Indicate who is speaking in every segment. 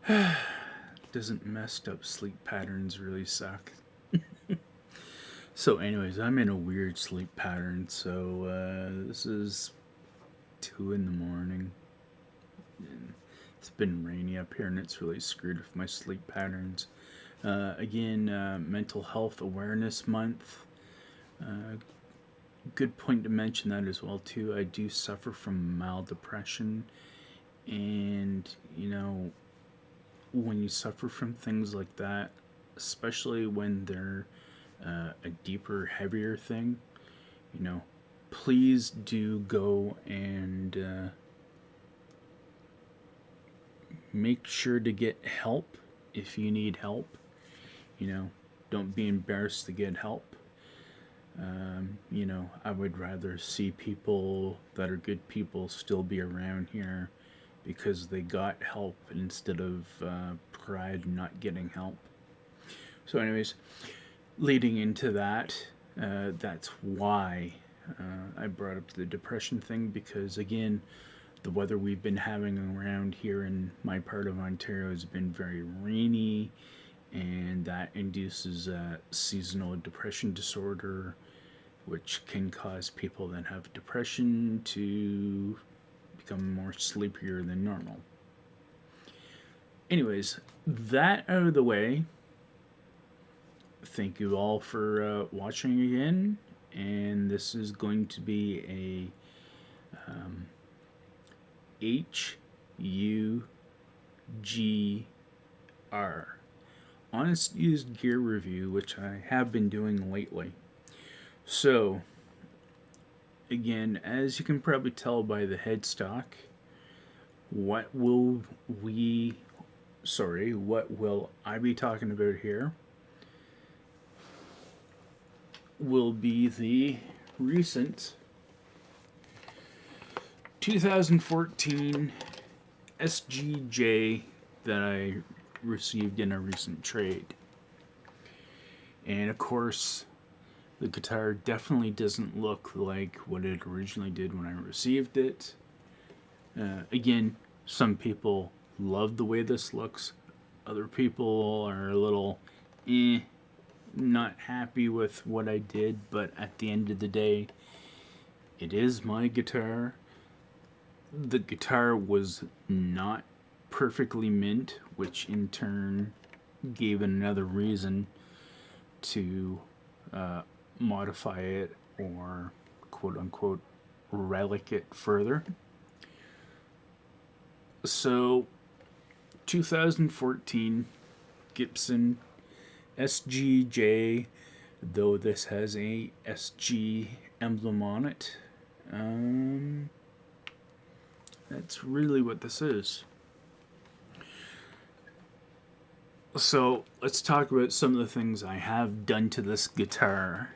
Speaker 1: Doesn't messed up sleep patterns really suck? So, anyways, I'm in a weird sleep pattern. So this is 2 in the morning. And it's been rainy up here, and it's really screwed with my sleep patterns. Again, Mental Health Awareness Month. Uh, Good point to mention that as well too. I do suffer from mild depression, and when you suffer from things like that, especially when they're a deeper, heavier thing, you know, please do go and make sure to get help if you need help. You know, don't be embarrassed to get help. I would rather see people that are good people still be around here because they got help instead of pride not getting help. So, anyways, leading into that, that's why I brought up the depression thing because, again, the weather we've been having around here in my part of Ontario has been very rainy, and that induces a seasonal depression disorder, which can cause people that have depression to become more sleepier than normal. Anyways, that out of the way, thank you all for watching again. And this is going to be a HUGR, honest used gear review, which I have been doing lately. So, again, as you can probably tell by the headstock, what will I be talking about here will be the recent 2014 SGJ that I received in a recent trade. And of course, the guitar definitely doesn't look like what it originally did when I received it. Again, some people love the way this looks. Other people are a little not happy with what I did, but at the end of the day, it is my guitar. The guitar was not perfectly mint, which in turn gave another reason to modify it or quote unquote relic it further. So, 2014 Gibson SGJ, though this has a SG emblem on it. That's really what this is. So let's talk about some of the things I have done to this guitar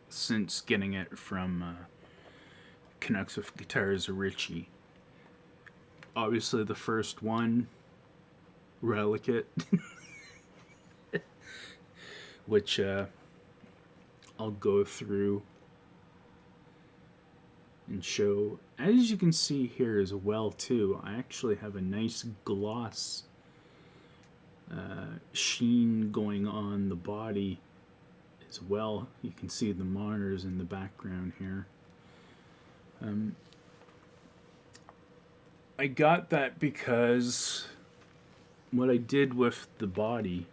Speaker 1: since getting it from Canucks with Guitars Richie. Obviously, the first one, Relic it, which I'll go through and show. As you can see here as well too, I actually have a nice gloss sheen going on the body as well. You can see the monitors in the background here. I got that because what I did with the body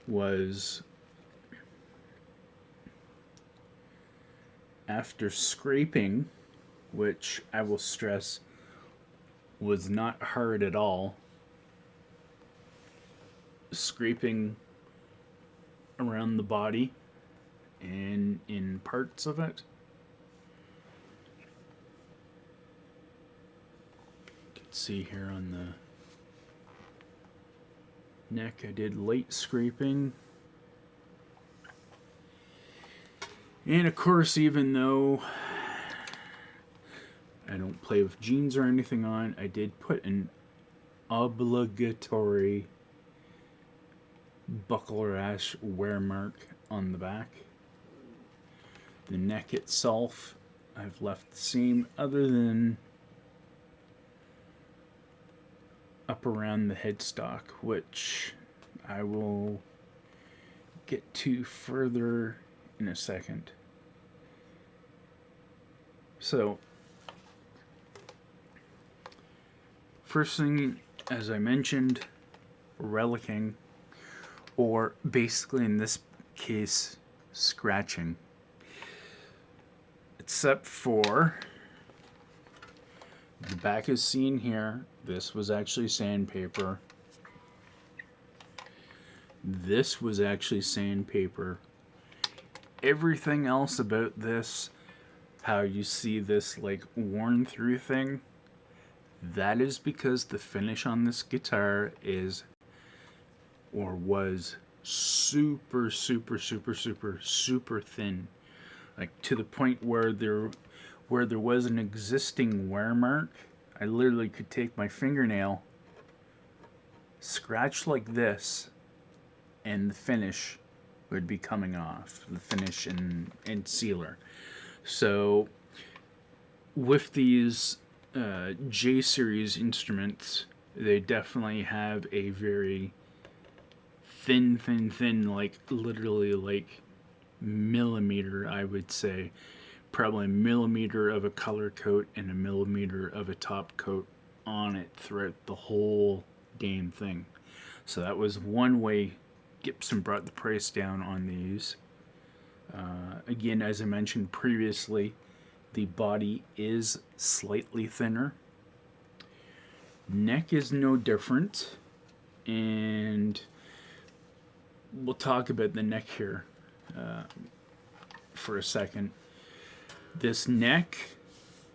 Speaker 1: was, after scraping, which I will stress was not hard at all, scraping around the body and in parts of it, you can see here on the neck I did light scraping. And of course, even though I don't play with jeans or anything on, I did put an obligatory buckle rash wear mark on the back. The neck itself I've left the same, other than up around the headstock, which I will get to further in a second. So, first thing, as I mentioned, relicing, or basically in this case, scratching. Except for the back is seen here. This was actually sandpaper. This was actually sandpaper. Everything else about this, how you see this like worn through thing, that is because the finish on this guitar is, or was, super thin. Like to the point where there was an existing wear mark. I literally could take my fingernail, scratch like this, and the finish would be coming off. The finish and sealer. So with these J series instruments, they definitely have a very thin, like literally like millimeter, I would say. Probably a millimeter of a color coat and a millimeter of a top coat on it throughout the whole damn thing. So that was one way Gibson brought the price down on these. Again, as I mentioned previously, the body is slightly thinner. Neck is no different. And we'll talk about the neck here for a second. This neck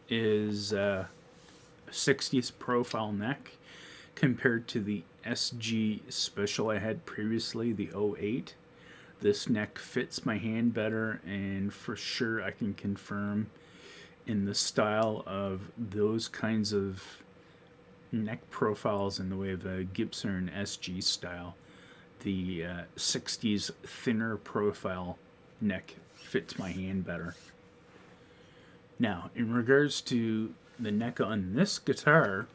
Speaker 1: is a 60s profile neck compared to the SG Special I had previously, the 08. This neck fits my hand better, and for sure I can confirm in the style of those kinds of neck profiles in the way of a Gibson SG style, the 60s thinner profile neck fits my hand better. Now, in regards to the neck on this guitar,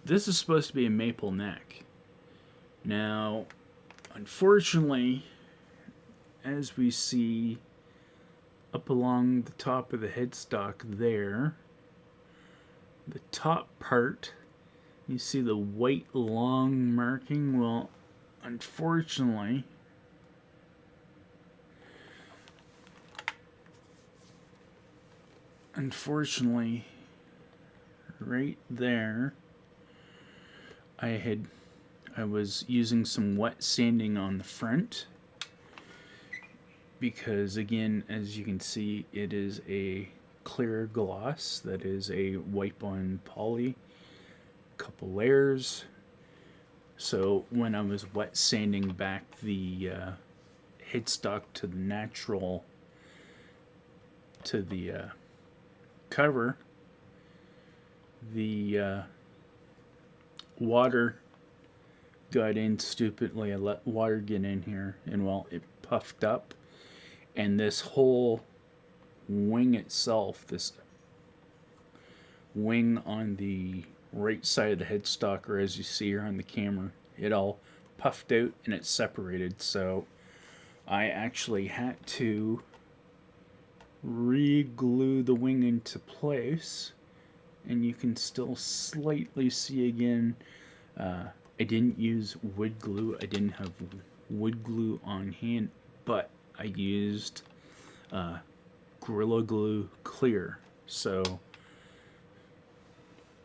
Speaker 1: this is supposed to be a maple neck. Now, unfortunately, as we see up along the top of the headstock there, the top part, you see the white long marking. Well, unfortunately, right there, I was using some wet sanding on the front, because again, as you can see, it is a clear gloss that is a wipe on poly, couple layers. So when I was wet sanding back the headstock to the natural, to the cover, the water got in stupidly. I let water get in here, and well, it puffed up, and this whole wing itself, this wing on the right side of the headstock, or as you see here on the camera, it all puffed out and it separated. So I actually had to re-glue the wing into place, and you can still slightly see again. I didn't use wood glue. I didn't have wood glue on hand, but I used Gorilla Glue Clear, so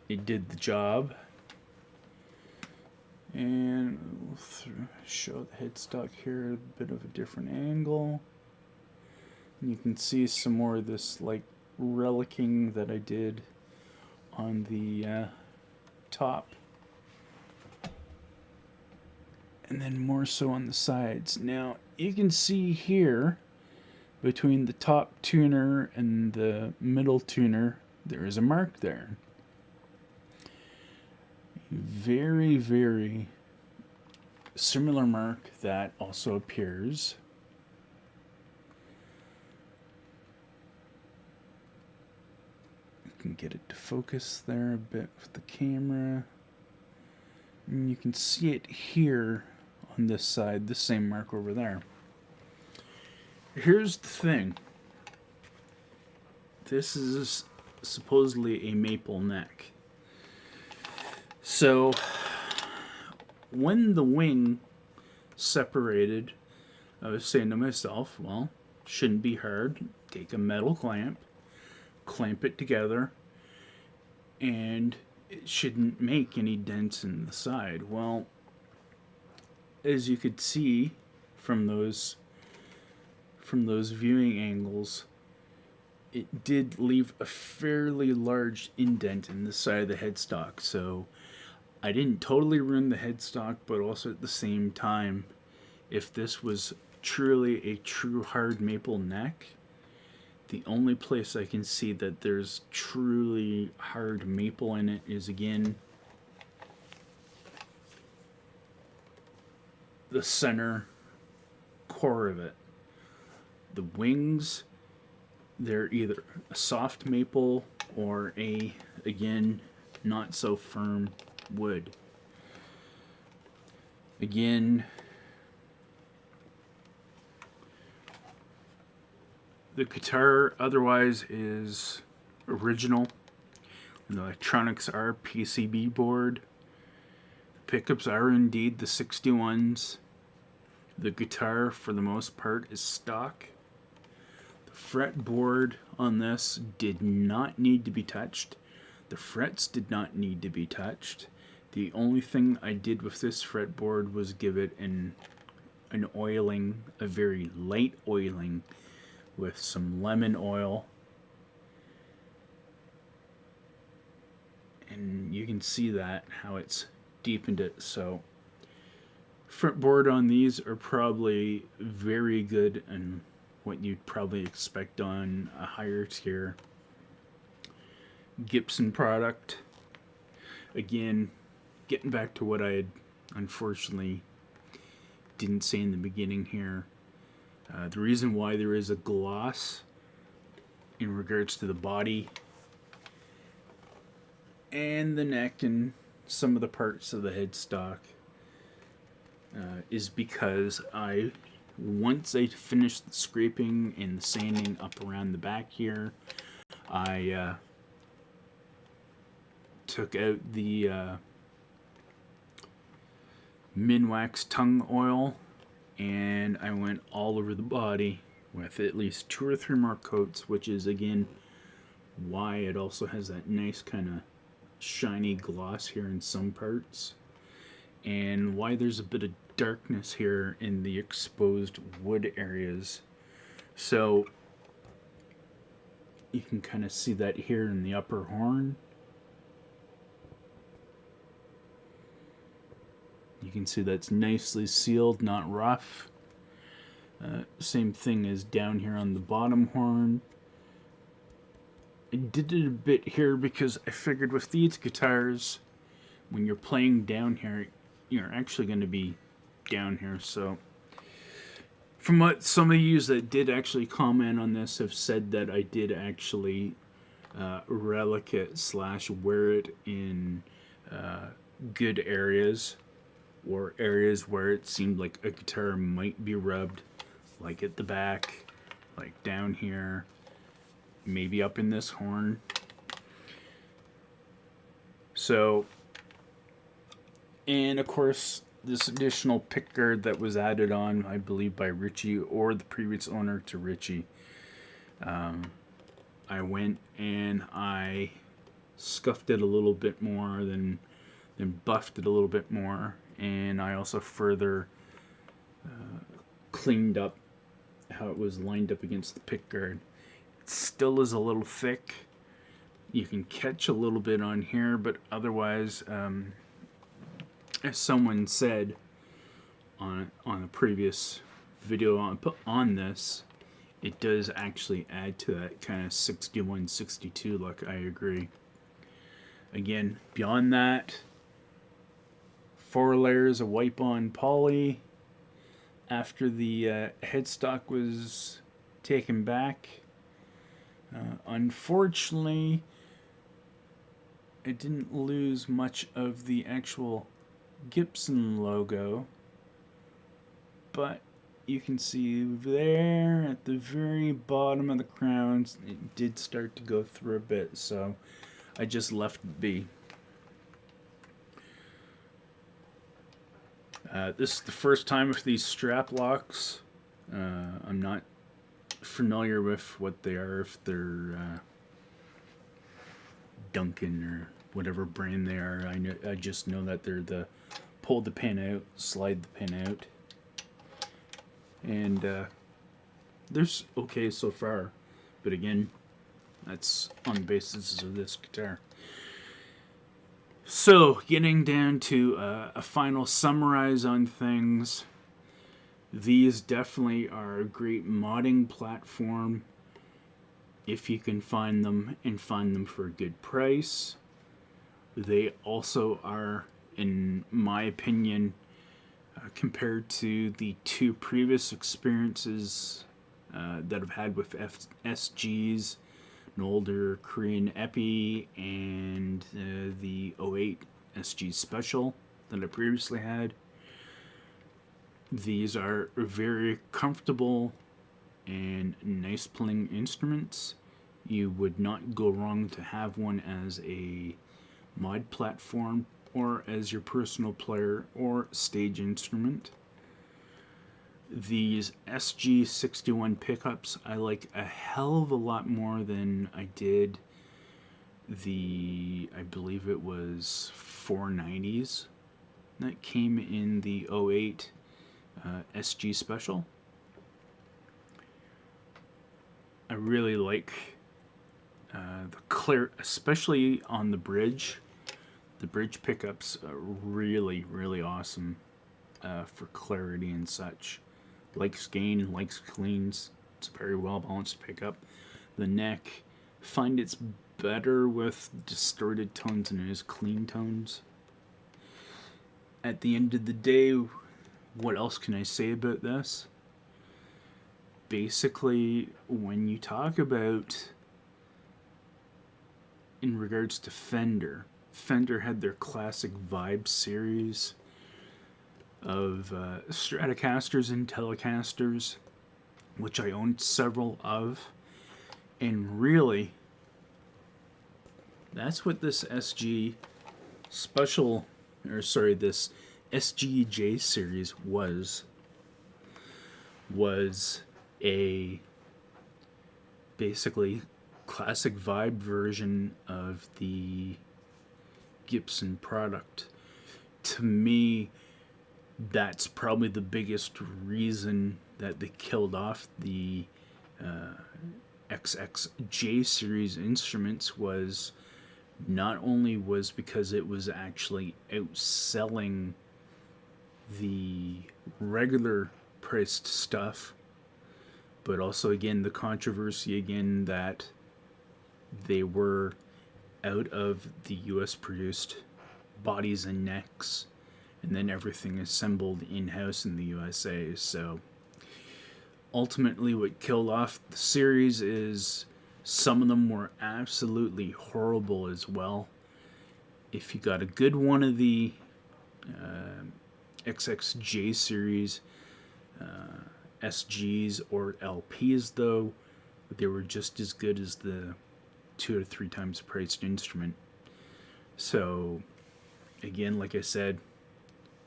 Speaker 1: it did the job. And we'll show the headstock here a bit of a different angle. And you can see some more of this like relicing that I did on the top, and then more so on the sides. Now you can see here between the top tuner and the middle tuner, there is a mark there. Very, very similar mark that also appears you can get it to focus there a bit with the camera. And you can see it here on this side, the same mark over there. Here's the thing. This is supposedly a maple neck. So, when the wing separated, I was saying to myself, well, shouldn't be hard. Take a metal clamp it together, and it shouldn't make any dents in the side. Well, as you could see from those viewing angles, it did leave a fairly large indent in the side of the headstock. So I didn't totally ruin the headstock, but also at the same time, if this was truly a true hard maple neck, the only place I can see that there's truly hard maple in it is, again, the center core of it. The wings, they're either a soft maple or a, again, not so firm wood. Again, the guitar otherwise is original. The electronics are PCB board. The pickups are indeed the 61s. The guitar, for the most part, is stock. The fretboard on this did not need to be touched. The frets did not need to be touched. The only thing I did with this fretboard was give it an oiling, a very light oiling, with some lemon oil. And you can see that, how it's deepened it. So fretboard on these are probably very good and what you'd probably expect on a higher tier Gibson product. Again, getting back to what I had unfortunately didn't say in the beginning here. The reason why there is a gloss in regards to the body and the neck and some of the parts of the headstock is because once I finished the scraping and the sanding up around the back here, I took out the Minwax tongue oil, and I went all over the body with at least 2 or 3 more coats, which is again why it also has that nice kind of shiny gloss here in some parts, and why there's a bit of darkness here in the exposed wood areas. So you can kind of see that here in the upper horn. You can see that's nicely sealed, not rough. Same thing as down here on the bottom horn. I did it a bit here because I figured with these guitars, when you're playing down here, you're actually going to be down here. So from what some of you that did actually comment on this have said, that I did actually relic it / wear it in good areas, or areas where it seemed like a guitar might be rubbed, like at the back, like down here, maybe up in this horn. So, and of course, this additional pickguard that was added on, I believe by Richie or the previous owner to Richie. I went and I scuffed it a little bit more, then buffed it a little bit more, and I also further cleaned up how it was lined up against the pickguard. It still is a little thick. You can catch a little bit on here, but otherwise, as someone said on a previous video on this, it does actually add to that kind of 61, 62 look. I agree. Again, beyond that, 4 layers of wipe-on poly. After the headstock was taken back, unfortunately, it didn't lose much of the actual Gibson logo, but you can see there at the very bottom of the crowns, it did start to go through a bit, so I just left it be. This is the first time with these strap locks. I'm not familiar with what they are, if they're Duncan or whatever brand they are. I just know that they're the pull the pin out, slide the pin out, and they're okay so far. But again, that's on the basis of this guitar. So, getting down to a final summarize on things, these definitely are a great modding platform if you can find them and find them for a good price. They also are, in my opinion, compared to the two previous experiences that I've had with SGs, an older Korean Epi and the 08 SG Special that I previously had. These are very comfortable and nice playing instruments. You would not go wrong to have one as a mod platform or as your personal player or stage instrument. These SG61 pickups I like a hell of a lot more than I did I believe it was 490s that came in the 08 SG Special. I really like the clear, especially on the bridge. The bridge pickups are really, really awesome for clarity and such. Likes gain, likes cleans. It's a very well balanced pickup. The neck, find it's better with distorted tones than it is clean tones. At the end of the day, what else can I say about this? Basically, when you talk about in regards to Fender had their classic Vibe series of Stratocasters and Telecasters, which I owned several of, and really, that's what this SG Special, this SGJ series was a basically classic Vibe version of the Gibson product. To me, that's probably the biggest reason that they killed off the XXJ series instruments, was not only was because it was actually outselling the regular priced stuff, but also again the controversy again that they were out of the US produced bodies and necks, and then everything assembled in-house in the USA. So ultimately what killed off the series is some of them were absolutely horrible as well. If you got a good one of the XXJ series SGs or LPs, though, they were just as good as the 2 or 3 times priced instrument. So again, like I said,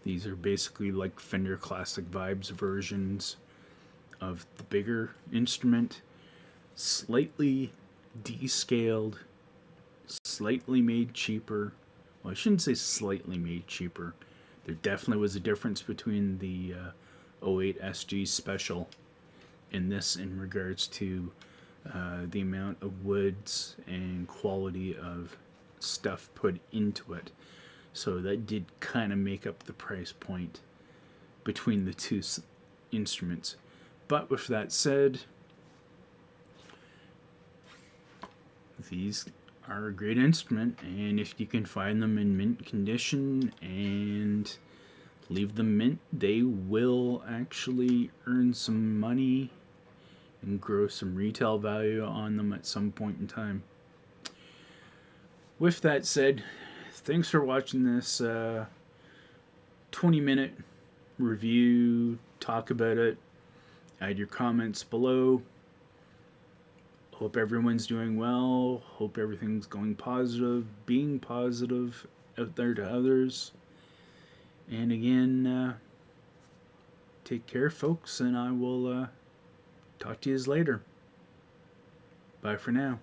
Speaker 1: these are basically like Fender Classic Vibes versions of the bigger instrument, slightly descaled, slightly made cheaper. Well, I shouldn't say slightly made cheaper. There definitely was a difference between the 08 SG Special and this in regards to the amount of woods and quality of stuff put into it. So that did kind of make up the price point between the two instruments. But with that said, these are a great instrument, and if you can find them in mint condition and leave them mint, they will actually earn some money and grow some retail value on them at some point in time. With that said, thanks for watching this 20-minute review, talk about it, add your comments below. Hope everyone's doing well. Hope everything's going positive, being positive out there to others. And again, take care, folks, and I will talk to you later. Bye for now.